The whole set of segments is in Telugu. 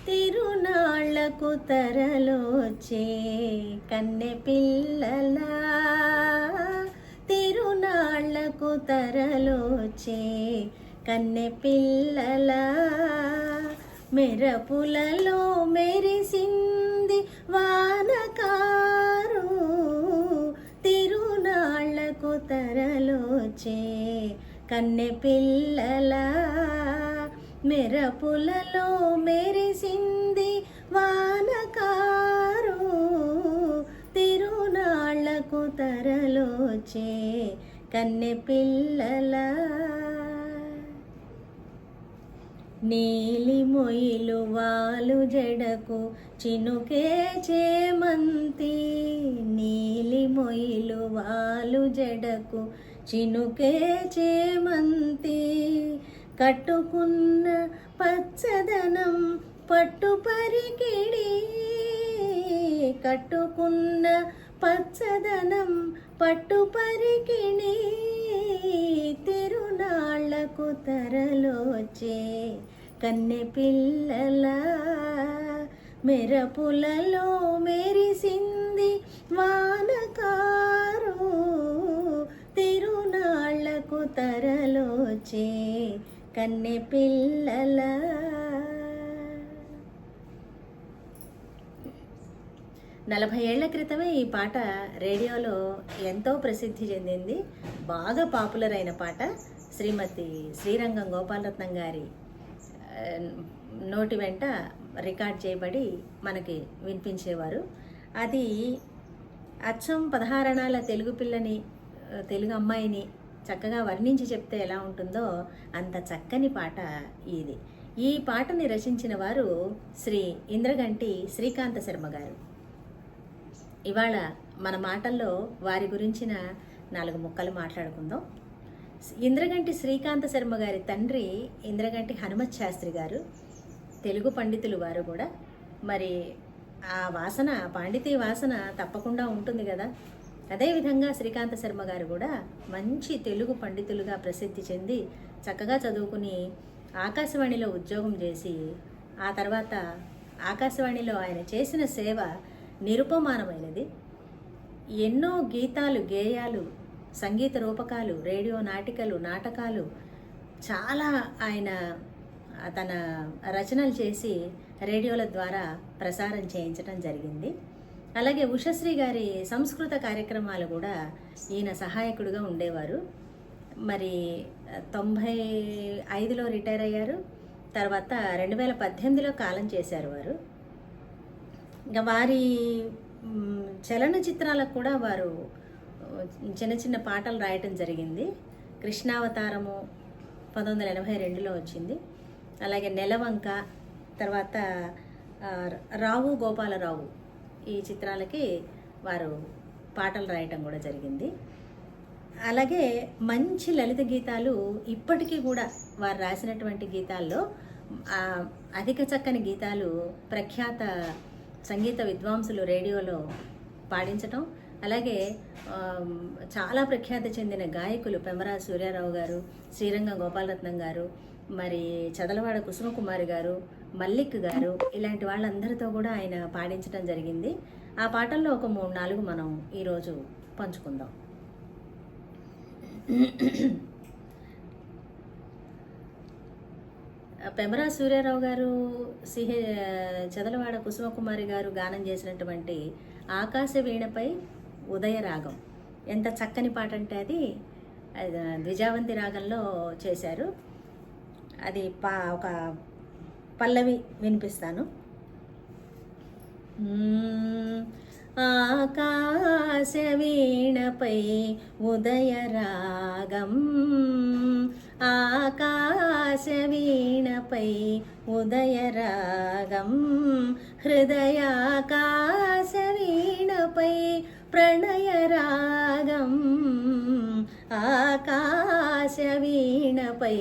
తిరునాళ్లకు తరలోచే కన్నె పిల్లలా, తిరునాళ్లకు తరలోచే కన్నె పిల్లలా, మెరపులలో మెరిసింది వానకారు, తిరునాళ్లకు తరలోచే కన్నె పిల్లలా, మెరపులలో మెరిసింది వానకారు, తిరునాళ్లకు తరలోచే కన్నె పిల్లలా. నీలి మొయిలు వాలు జడకు చినుకే చేమంతి, నీలి మొయిలు వాలు జడకు చినుకే చేమంతి, కట్టుకున్న పచ్చదనం పట్టు పరికిడి, కట్టుకున్న పచ్చదనం పట్టు పరికిణి, తిరునాళ్లకు తరలోచే కన్నె పిల్లలా, మెరపులలో మెరిసింది వానకారు, తిరునాళ్లకు తరలోచే కన్నె పిల్లలా. నలభై ఏళ్ల క్రితమే ఈ పాట రేడియోలో ఎంతో ప్రసిద్ధి చెందింది. బాగా పాపులర్ అయిన పాట. శ్రీమతి శ్రీరంగం గోపాలరత్నం గారి నోటి వెంట రికార్డ్ చేయబడి మనకి వినిపించేవారు. అది అచ్చం 16 అణాల తెలుగు పిల్లని, తెలుగు అమ్మాయిని చక్కగా వర్ణించి చెప్తే ఎలా ఉంటుందో అంత చక్కని పాట ఇది. ఈ పాటని రచించిన వారు శ్రీ ఇంద్రగంటి శ్రీకాంత శర్మ గారు. ఇవాళ మన మాటల్లో వారి గురించిన 4 ముక్కలు మాట్లాడుకుందాం. ఇంద్రగంటి శ్రీకాంత శర్మ గారి తండ్రి ఇంద్రగంటి హనుమత్ శాస్త్రి గారు, తెలుగు పండితులు వారు కూడా. మరి ఆ వాసన, పాండితీ వాసన తప్పకుండా ఉంటుంది కదా. అదేవిధంగా శ్రీకాంత శర్మ గారు కూడా మంచి తెలుగు పండితులుగా ప్రసిద్ధి చెంది చక్కగా చదువుకుని ఆకాశవాణిలో ఉద్యోగం చేసి, ఆ తర్వాత ఆకాశవాణిలో ఆయన చేసిన సేవ నిరుపమానమైనది. ఎన్నో గీతాలు, గేయాలు, సంగీత రూపకాలు, రేడియో నాటికలు, నాటకాలు చాలా ఆయన తన రచనలు చేసి రేడియోల ద్వారా ప్రసారం చేయించడం జరిగింది. అలాగే ఉషశ్రీ గారి సంస్కృత కార్యక్రమాలు కూడా ఈయన సహాయకుడిగా ఉండేవారు. మరి 95లో రిటైర్ అయ్యారు. తర్వాత 2018లో కాలం చేశారు వారు. ఇంకా వారి చలనచిత్రాలకు కూడా వారు చిన్న చిన్న పాటలు రాయటం జరిగింది. కృష్ణావతారము 1982లో వచ్చింది. అలాగే నెలవంక, తర్వాత రావు గోపాలరావు, ఈ చిత్రాలకి వారు పాటలు రాయటం కూడా జరిగింది. అలాగే మంచి లలిత గీతాలు ఇప్పటికీ కూడా వారు రాసినటువంటి గీతాల్లో అధిక చక్కని గీతాలు ప్రఖ్యాత సంగీత విద్వాంసులు రేడియోలో పాడించటం. అలాగే చాలా ప్రఖ్యాతి చెందిన గాయకులు పెమ్మరాజు సూర్యారావు గారు, శ్రీరంగం గోపాలరత్నం గారు, మరి చదలవాడ కుసుమకుమారి గారు, మల్లిక్ గారు, ఇలాంటి వాళ్ళందరితో కూడా ఆయన పాడించడం జరిగింది. ఆ పాటల్లో ఒక 3-4 మనం ఈరోజు పంచుకుందాం. పెమ్మరాజు సూర్యారావు గారు, చదలవాడ కుసుమకుమారి గారు గానం చేసినటువంటి ఆకాశ వీణపై ఉదయరాగం ఎంత చక్కని పాట అంటే అది ద్విజావంతి రాగంలో చేశారు. అది ఒక పల్లవి వినిపిస్తాను. ఆకాశ వీణపై ఉదయరాగం, ఆకాశ వీణపై ఉదయరాగం, హృదయాకాశ వీణపై ప్రణయరాగం, ఆకాశ వీణపై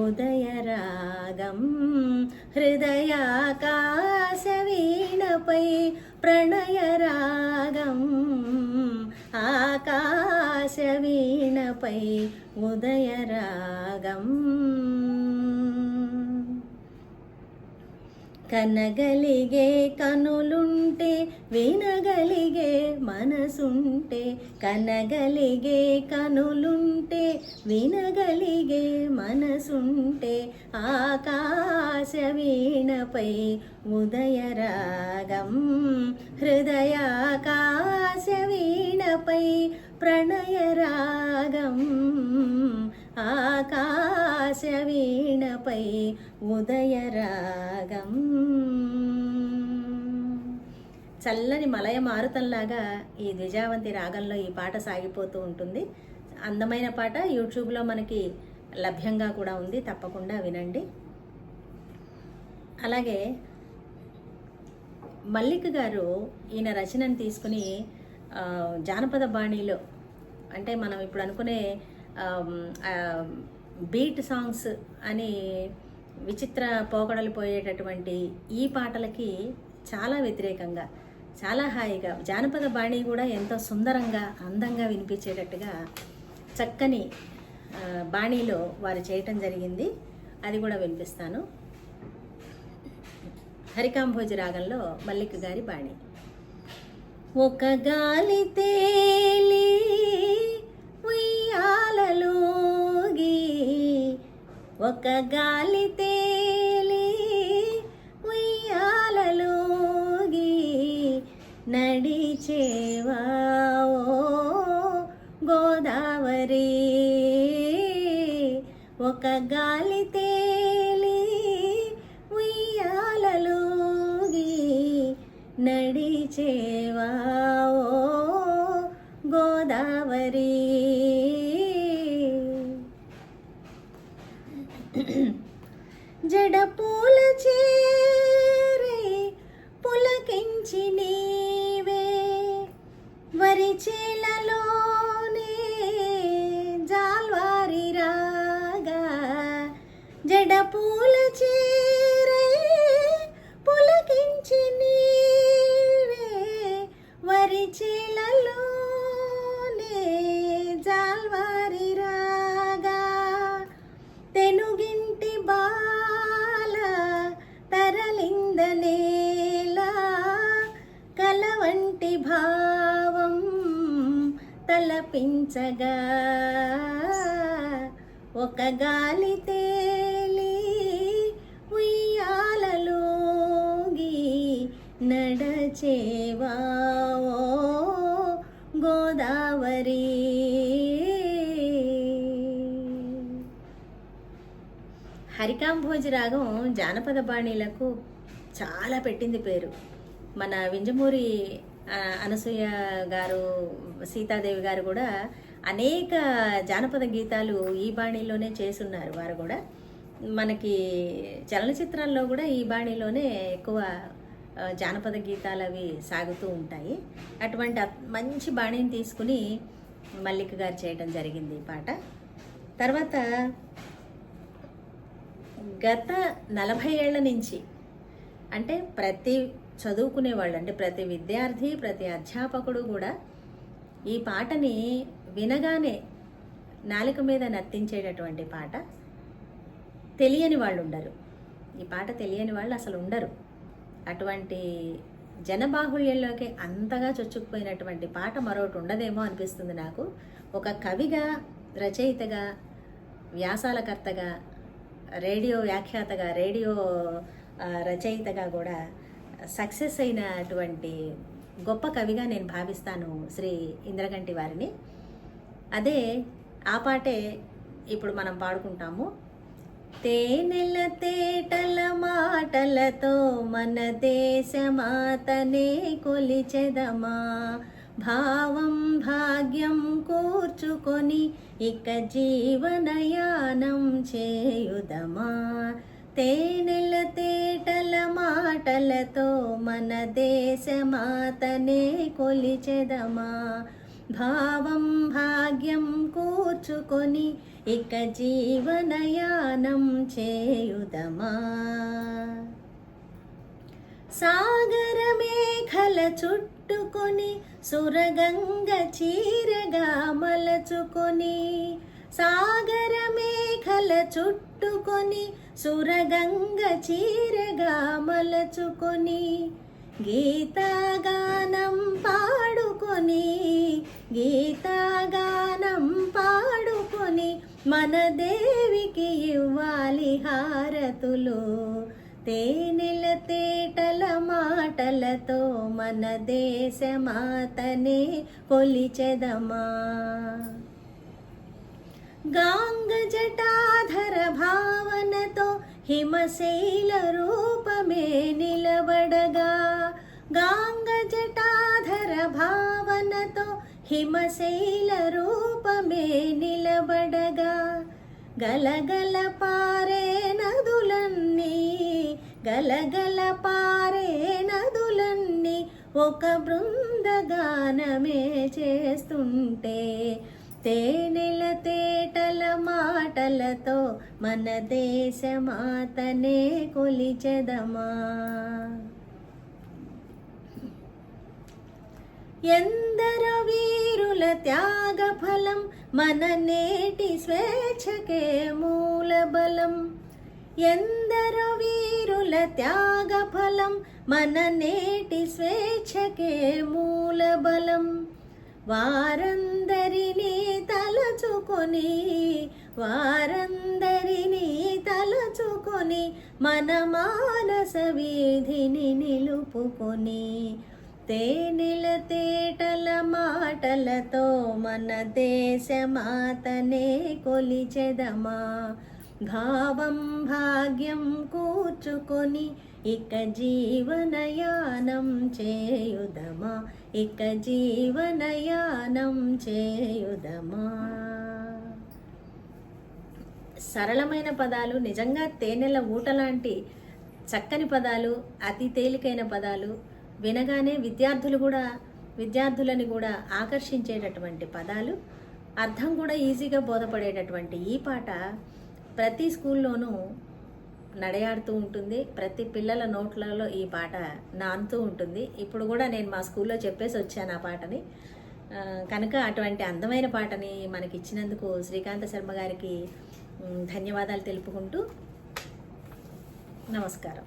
ఉదయరాగం, హృదయాకాశ వీణపై ప్రణయరాగం, ఆకాశ వీణపై ఉదయరాగం. కనగలిగే కనులుంటే వినగలిగే మనసుంటే, కనగలిగే కనులుంటే వినగలిగే మనసుంటే, ఆకాశ వీణపై ఉదయరాగం, హృదయాకాశ వీణపై ప్రణయరాగం, ఆకాశ వీణపై ఉదయరాగం. చల్లని మలయ మారుతంలాగా ఈ ద్విజావంతి రాగంలో ఈ పాట సాగిపోతూ ఉంటుంది. అందమైన పాట. యూట్యూబ్లో మనకి లభ్యంగా కూడా ఉంది, తప్పకుండా వినండి. అలాగే మల్లిక్ గారు ఈయన రచనను తీసుకుని జానపద బాణీలో, అంటే మనం ఇప్పుడు అనుకునే బీట్ సాంగ్స్ అని విచిత్ర పోకడలు పోయేటటువంటి ఈ పాటలకి చాలా వ్యతిరేకంగా, చాలా హాయిగా, జానపద బాణీ కూడా ఎంతో సుందరంగా అందంగా వినిపించేటట్టుగా చక్కని బాణీలో వారు చేయటం జరిగింది. అది కూడా వినిపిస్తాను. హరికాంభోజి రాగంలో మల్లిక్ గారి బాణీ. ఒక గాలి తేలి ఉయ్యాలలోగి, ఒక గాలి తేలి ఉయ్యాలలోగి, నడిచేవా ఓ గోదావరి, ఒక గాలి తేలి ఉయ్యాలలోగి, నడిచేవా ఓ గోదావరి. జడపూల చేరే పులకించి నీవే, వరిచేలలోనే జాల్వారి రాగా, జడపూల చేరే పులకించి నీవే, వరిచేలలోనే జాల్వారి రాగా, తెనుగింటి బాల తరలిందనేలా, కలవంటి భావం తలపించగా, ఒక గాలి తేలి ఉయ్యాలలోగి, నడచేవా ఓ గోదావరి. హరికాంభోజి రాగం జానపద బాణీలకు చాలా పెట్టింది పేరు. మన వింజమూరి అనసూయ గారు, సీతాదేవి గారు కూడా అనేక జానపద గీతాలు ఈ బాణీలోనే చేసున్నారు. వారు కూడా మనకి చలనచిత్రాల్లో కూడా ఈ బాణీలోనే ఎక్కువ జానపద గీతాలు అవి సాగుతూ ఉంటాయి. అటువంటి మంచి బాణీని తీసుకుని మల్లిక్ గారు చేయడం జరిగింది ఈ పాట. తర్వాత గత 40 ఏళ్ల నుంచి, అంటే ప్రతి చదువుకునేవాళ్ళు, అంటే ప్రతి విద్యార్థి, ప్రతి అధ్యాపకుడు కూడా ఈ పాటని వినగానే నాలుక మీద నర్తించేటటువంటి పాట. తెలియని వాళ్ళు ఉండరు, ఈ పాట తెలియని వాళ్ళు అసలు ఉండరు. అటువంటి జనబాహుళ్యంలోకి అంతగా చొచ్చుకుపోయినటువంటి పాట మరొకటి ఉండదేమో అనిపిస్తుంది నాకు. ఒక కవిగా, రచయితగా, వ్యాసాలకర్తగా, రేడియో వ్యాఖ్యాతగా, రేడియో రచయితగా కూడా సక్సెస్ అయినటువంటి గొప్ప కవిగా నేను భావిస్తాను శ్రీ ఇంద్రగంటి వారిని. అదే ఆ పాటే ఇప్పుడు మనం పాడుకుంటాము. తేనెల తేటల మాటలతో మన దేశమాతనే కొలిచెదమా, భావం భాగ్యం కూర్చుకొని ఇక జీవనయానం చేయుదమా. తేనెల తేటల మాటలతో మన దేశమాతనే కొలిచెదమా, భావం భాగ్యం కూర్చుకొని ఇక జీవనయానం చేయుదమా. సాగర మేఘల చుట్టుకొని సురగంగ చీరగా మలచుకొని, సాగర మేఘల చుట్టుకొని సురగంగ చీరగా మలచుకొని గీతగానం పాడుకొని గీతగానం పాడుకొని మన దేవికి ఇవ్వాలి హారతులు. తేనెల తేటల మాటలతో మన దేశమాతనే కొలిచెదమా. గాంగ జటాధర భావనతో హిమశైల రూపమే నిలబడగా గాంగ జటాధర భావనతో హిమశైల రూపమే నిలబడగా గలగల పారే నదులన్నీ గలగల పారే నదులన్నీ ఒక బృందగానమే చేస్తుంటే తేనెల తేటల మాటలతో మన దేశమాతనే కొలిచెదమా. ఎందరో వీరుల త్యాగ ఫలం మన నేటి స్వేచ్ఛకే మూలబలం. ఎందరో వీరుల త్యాగ ఫలం మన నేటి స్వేచ్ఛకే మూలబలం. వారందరినీ తలచుకొని వారందరినీ తలచుకొని మన మానస వీధిని నిలుపుకొని తేనెల తేటల మాటలతో మన దేశమాతనే కొలిచెదమా. భావం భాగ్యం కూర్చుకొని ఇక జీవనయానం చేయుదమా ఇక జీవనయానం చేయుదమా. సరళమైన పదాలు, నిజంగా తేనెల ఊట లాంటి చక్కని పదాలు, అతి తేలికైన పదాలు, వినగానే విద్యార్థులని కూడా ఆకర్షించేటటువంటి పదాలు, అర్థం కూడా ఈజీగా బోధపడేటటువంటి ఈ పాట ప్రతి స్కూల్లోనూ నడయాడుతూ ఉంటుంది. ప్రతి పిల్లల నోట్లలో ఈ పాట నానుతూ ఉంటుంది. ఇప్పుడు కూడా నేను మా స్కూల్లో చెప్పేసి వచ్చాను ఆ పాటని. కనుక అటువంటి అందమైన పాటని మనకి ఇచ్చినందుకు శ్రీకాంత శర్మ గారికి ధన్యవాదాలు తెలుపుకుంటూ నమస్కారం.